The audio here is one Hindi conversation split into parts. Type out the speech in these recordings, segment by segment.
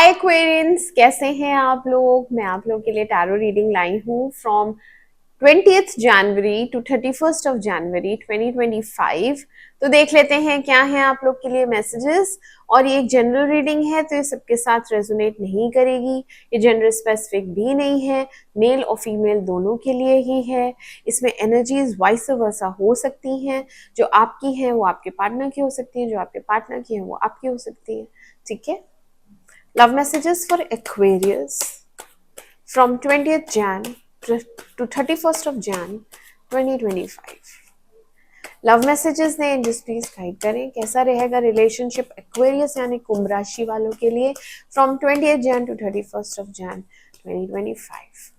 हाय एक्वेरियंस, कैसे हैं आप लोग। मैं आप लोग के लिए टैरो रीडिंग लाई हूँ फ्रॉम 20th जनवरी टू 31st ऑफ जनवरी 2025। तो देख लेते हैं क्या है आप लोग के लिए मैसेजेस। और ये एक जनरल रीडिंग है तो ये सबके साथ रेजोनेट नहीं करेगी। ये जेंडर स्पेसिफिक भी नहीं है, मेल और फीमेल दोनों के लिए ही है। इसमें एनर्जीज वाइस वर्सा हो सकती हैं। जो आपकी हैं वो आपके पार्टनर की हो सकती है, जो आपके पार्टनर की है वो आपकी हो सकती है। ठीक है। Love messages for Aquarius from 20th Jan to 31st of Jan 2025. Love messages ने एंजल्स प्लीज गाइड करें कैसा रहेगा रिलेशनशिप एक्वेरियस यानी कुंभ राशि वालों के लिए from 20th Jan to 31st of Jan 2025.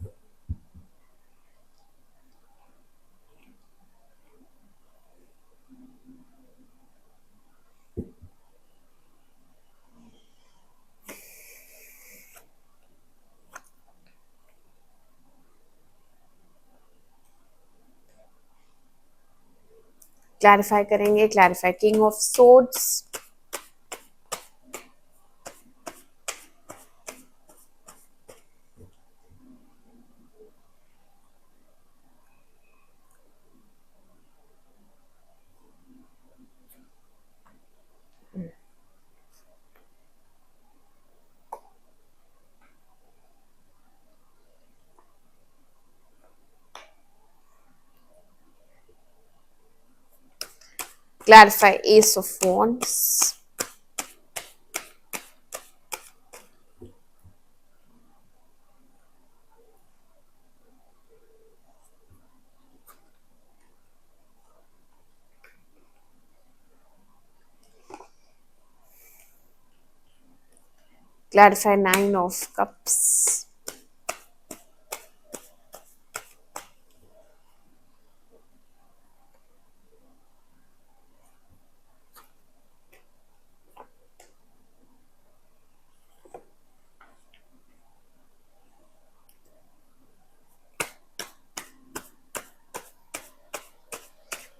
Clarify करेंगे, clarify king of swords, clarify ace of wands, clarify 9 of cups,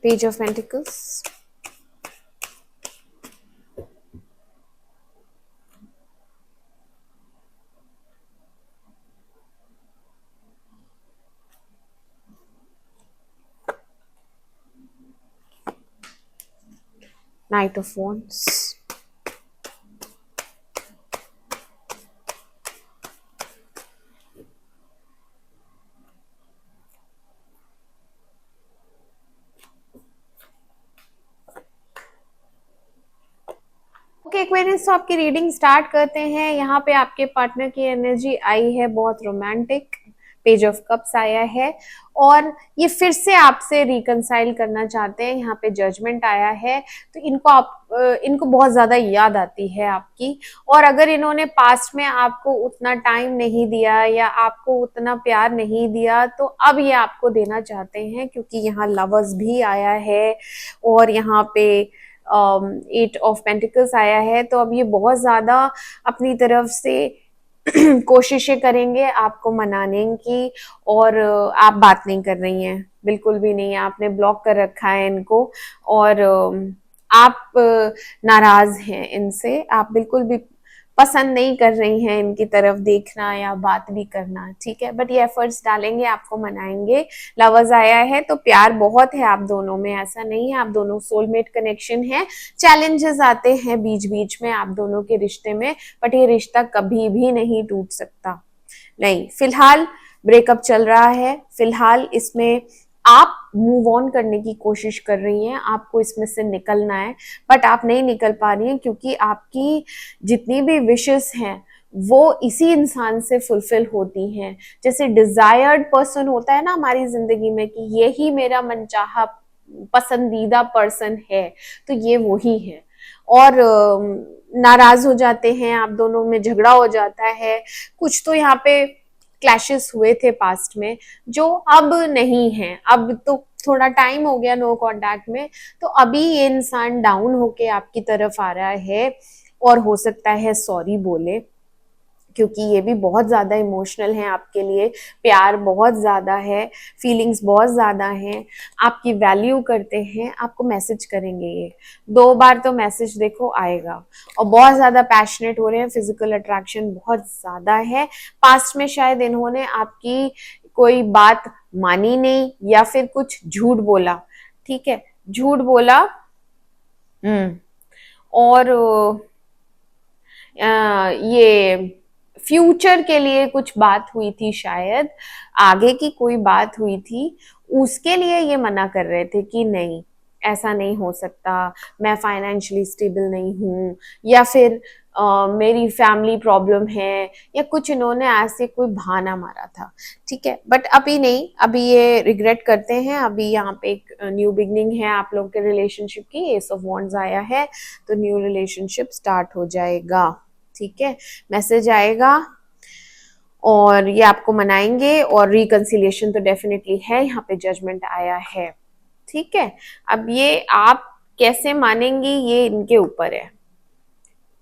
page of pentacles, Knight of Wands, Aquarians. तो आपकी रीडिंग स्टार्ट करते हैं। यहाँ पे आपके पार्टनर की एनर्जी आई है बहुत रोमांटिक, पेज ऑफ कप्स आया है और ये फिर से आपसे रिकंसाइल करना चाहते हैं। यहाँ पे जजमेंट आया है तो इनको बहुत ज्यादा याद आती है आपकी। और अगर इन्होंने पास्ट में आपको उतना टाइम नहीं दिया या आपको उतना प्यार नहीं दिया तो अब ये आपको देना चाहते हैं, क्योंकि यहाँ लवर्स भी आया है और यहाँ पे 8 ऑफ पेंटिकल्स आया है। तो अब ये बहुत ज्यादा अपनी तरफ से कोशिशें करेंगे आपको मनाने की। और आप बात नहीं कर रही हैं, बिल्कुल भी नहीं, आपने ब्लॉक कर रखा है इनको। और आप नाराज हैं इनसे, आप बिल्कुल भी पसंद नहीं कर रही हैं इनकी तरफ देखना या बात भी करना। ठीक है, बट ये एफर्ट्स डालेंगे, आपको मनाएंगे। लवर्स आया है तो प्यार बहुत है आप दोनों में, ऐसा नहीं है। आप दोनों सोलमेट कनेक्शन है। चैलेंजेस आते हैं बीच बीच में आप दोनों के रिश्ते में, बट ये रिश्ता कभी भी नहीं टूट सकता। नहीं, फिलहाल ब्रेकअप चल रहा है, फिलहाल इसमें आप मूव ऑन करने की कोशिश कर रही हैं, आपको इसमें से निकलना है, बट आप नहीं निकल पा रही हैं क्योंकि आपकी जितनी भी विशेस हैं वो इसी इंसान से फुलफिल होती हैं। जैसे डिजायर्ड पर्सन होता है ना हमारी जिंदगी में कि यही मेरा मनचाहा पसंदीदा पर्सन है, तो ये वही है। और नाराज हो जाते हैं, आप दोनों में झगड़ा हो जाता है। कुछ तो यहाँ पे क्लैशेस हुए थे पास्ट में जो अब नहीं है। अब तो थोड़ा टाइम हो गया नो कांटेक्ट में, तो अभी ये इंसान डाउन होके आपकी तरफ आ रहा है और हो सकता है सॉरी बोले। क्योंकि ये भी बहुत ज़्यादा इमोशनल है आपके लिए, प्यार बहुत ज़्यादा है, फीलिंग्स बहुत ज़्यादा हैं, आपकी वैल्यू करते हैं, आपको मैसेज करेंगे ये 2 बार तो मैसेज देखो आएगा। और बहुत ज़्यादा पैशनेट हो रहे हैं, फिजिकल अट्रैक्शन बहुत ज़्यादा है। पास्ट में शायद इन्होंने आपकी कोई बात मानी नहीं या फिर कुछ झूठ बोला, ठीक है, झूठ बोला। और ये फ्यूचर के लिए कुछ बात हुई थी, शायद आगे की कोई बात हुई थी, उसके लिए ये मना कर रहे थे कि नहीं ऐसा नहीं हो सकता, मैं फाइनेंशियली स्टेबल नहीं हूँ, या फिर मेरी फैमिली प्रॉब्लम है, या कुछ इन्होंने ऐसे कोई बहाना मारा था, ठीक है। बट अभी नहीं, अभी ये रिग्रेट करते हैं। अभी यहाँ पे एक न्यू बिगनिंग है आप लोग के रिलेशनशिप की, एस ऑफ वॉन्ड्स आया है, तो न्यू रिलेशनशिप स्टार्ट हो जाएगा, ठीक है। मैसेज आएगा और ये आपको मनाएंगे, और रिकंसिलिएशन तो डेफिनेटली है, यहाँ पे जजमेंट आया है, ठीक है। अब ये आप कैसे मानेंगी ये इनके ऊपर है,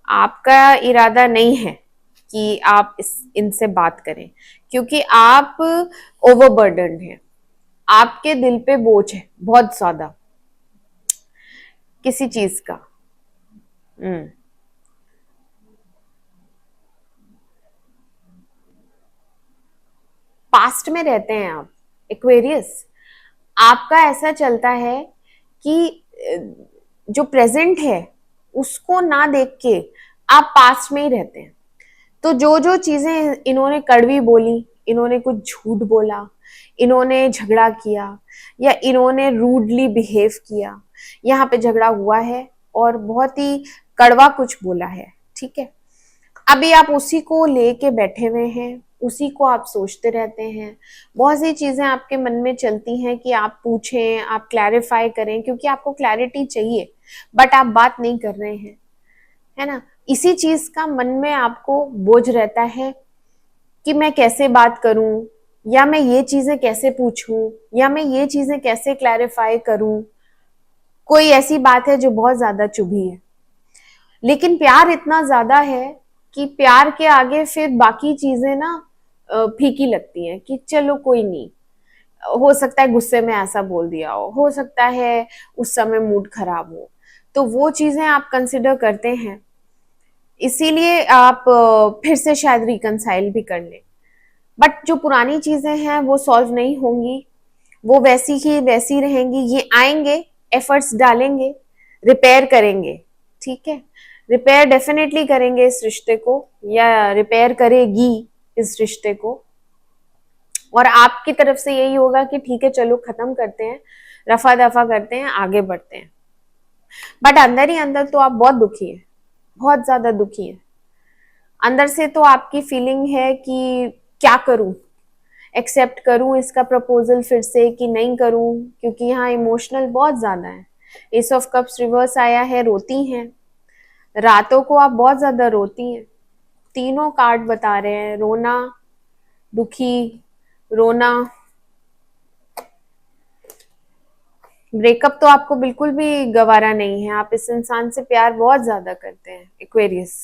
आपका इरादा नहीं है कि आप इनसे बात करें, क्योंकि आप ओवरबर्डन्ड हैं, आपके दिल पे बोझ है बहुत ज्यादा किसी चीज का। पास्ट में रहते हैं आप एक्वेरियस, आपका ऐसा चलता है कि जो प्रेजेंट है उसको ना देख के आप पास्ट में ही रहते हैं। तो जो जो चीजें इन्होंने कड़वी बोली, इन्होंने कुछ झूठ बोला, इन्होंने झगड़ा किया, या इन्होंने रूडली बिहेव किया, यहाँ पे झगड़ा हुआ है और बहुत ही कड़वा कुछ बोला है, ठीक है। अभी आप उसी को लेके बैठे हुए हैं, उसी को आप सोचते रहते हैं, बहुत सी चीजें आपके मन में चलती हैं कि आप पूछें, आप क्लैरिफाई करें, क्योंकि आपको क्लैरिटी चाहिए, बट आप बात नहीं कर रहे हैं, है ना। इसी चीज का मन में आपको बोझ रहता है कि मैं कैसे बात करूं, या मैं ये चीजें कैसे पूछूं, या मैं ये चीजें कैसे क्लैरिफाई करूं। कोई ऐसी बात है जो बहुत ज्यादा चुभी है, लेकिन प्यार इतना ज्यादा है कि प्यार के आगे फिर बाकी चीजें ना फीकी लगती हैं कि चलो कोई नहीं, हो सकता है गुस्से में ऐसा बोल दिया हो सकता है उस समय मूड खराब हो, तो वो चीजें आप कंसिडर करते हैं, इसीलिए आप फिर से शायद रिकंसाइल भी कर लें। बट जो पुरानी चीजें हैं वो सॉल्व नहीं होंगी, वो वैसी ही वैसी रहेंगी। ये आएंगे, एफर्ट्स डालेंगे, रिपेयर करेंगे, ठीक है, रिपेयर डेफिनेटली करेंगे इस रिश्ते को, या रिपेयर करेगी इस रिश्ते को। और आपकी तरफ से यही होगा कि ठीक है चलो खत्म करते हैं, रफा दफा करते हैं, आगे बढ़ते हैं। बट अंदर ही अंदर तो आप बहुत दुखी है, बहुत ज्यादा दुखी है। अंदर से तो आपकी फीलिंग है कि क्या करूं, एक्सेप्ट करूं इसका प्रपोजल फिर से कि नहीं करूं, क्योंकि यहाँ इमोशनल बहुत ज्यादा है। एस ऑफ कप्स रिवर्स आया है, रोती हैं, रातों को आप बहुत ज्यादा रोती हैं। तीनों कार्ड बता रहे हैं रोना, दुखी, रोना। ब्रेकअप तो आपको बिल्कुल भी गवारा नहीं है, आप इस इंसान से प्यार बहुत ज्यादा करते हैं एक्वेरियस,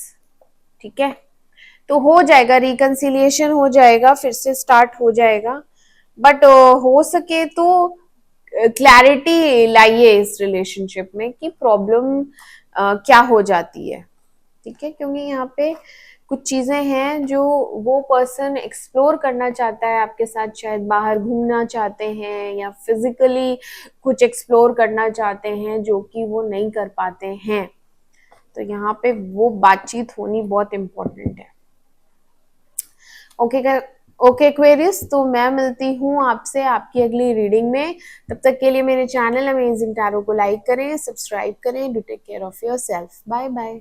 ठीक है। तो हो जाएगा, रिकंसिलिएशन हो जाएगा, फिर से स्टार्ट हो जाएगा, बट हो सके तो क्लैरिटी लाइए इस रिलेशनशिप में कि प्रॉब्लम क्या हो जाती है, ठीक है। क्योंकि यहाँ पे कुछ चीजें हैं जो वो पर्सन एक्सप्लोर करना चाहता है आपके साथ, शायद बाहर घूमना चाहते हैं या फिजिकली कुछ एक्सप्लोर करना चाहते हैं जो कि वो नहीं कर पाते हैं, तो यहाँ पे वो बातचीत होनी बहुत इम्पोर्टेंट है। ओके ओके एक्वेरियस, तो मैं मिलती हूँ आपसे आपकी अगली रीडिंग में। तब तक के लिए मेरे चैनल अमेजिंग टैरो को लाइक करें, सब्सक्राइब करें। Do take care of yourself. Bye bye.